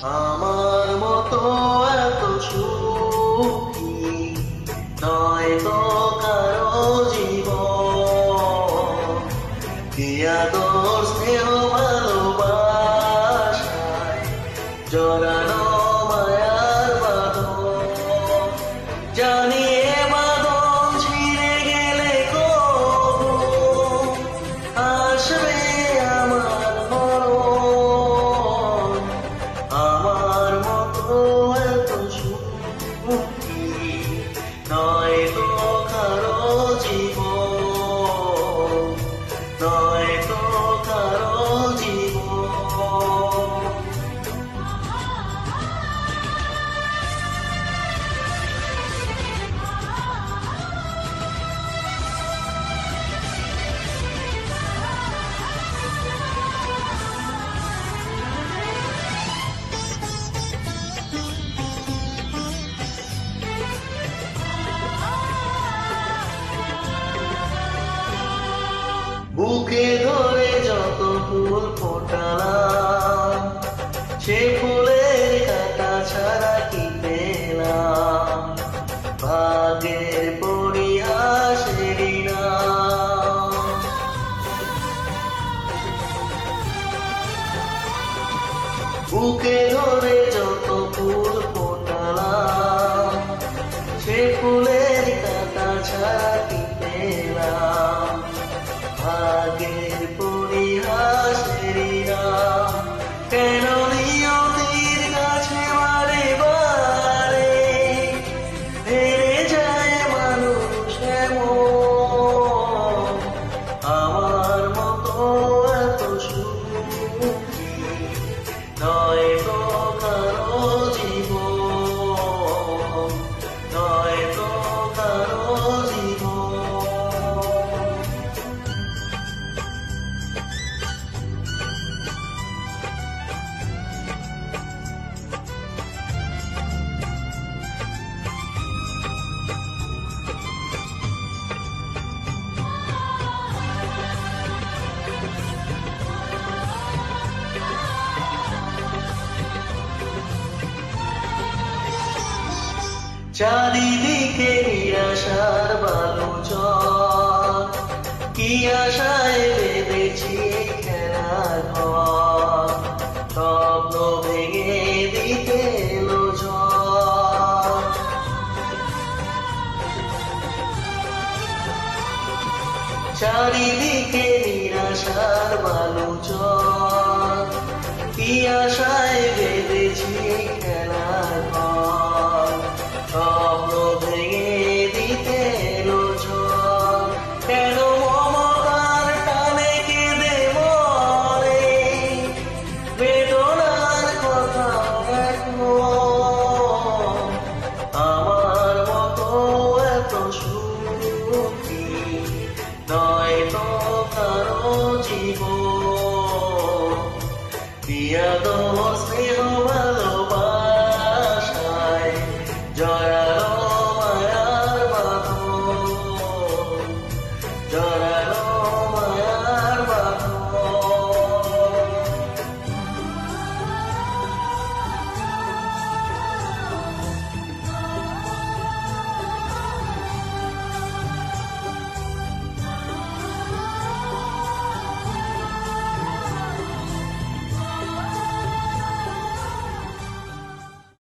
আমার মতো এত সুখী নয় তো কারো জীবন। কি আদর স্নেহ ভালোবাসায় জড়ানো মায়ার বাঁধন। জানি এ বাঁধন ছিঁড়ে গেলে কবু আসবে আমার মরণ। আমার মতো এত সুখী নয় তো কারো জীবন, নয় তো কারো জীবন। বুকে ধরে যত ফুল ফোটালাম, সে ফুলের কাঁটা ছাড়া কি পেলাম? ভাগ্যের পরিহাসেরই নাম। বুকে ধরে যত ফুল ফোটালাম, সে ফুলের কাঁটা ছাড়া কি পেলাম? ভাগ্যের পরিহাসেরই নাম। কেন নিয়তির কাছে বারে বারে হেরে যায় মানুষ এমন? আমার মতো এত সুখী নয় তো কারো জীবন, নয় তো কারো জীবন। চারিদিকে নিরাশার বালুচর, কি আশায় বেঁধেছি খেলার ঘর। স্বপ্ন ভেঙে দিতে এলো ঝড়। চারিদিকে নিরাশার বালুচর, কি আশায় বেঁধেছি খেলার ঘর। স্বপ্ন ভেঙে দিতে এলো ঝড়। কেন মমতার টানে কেঁদে মরে বেদনার কথা এখনো? আমার মতো এত সুখী নয় তো কারো জীবন। কি আদর স্নেহ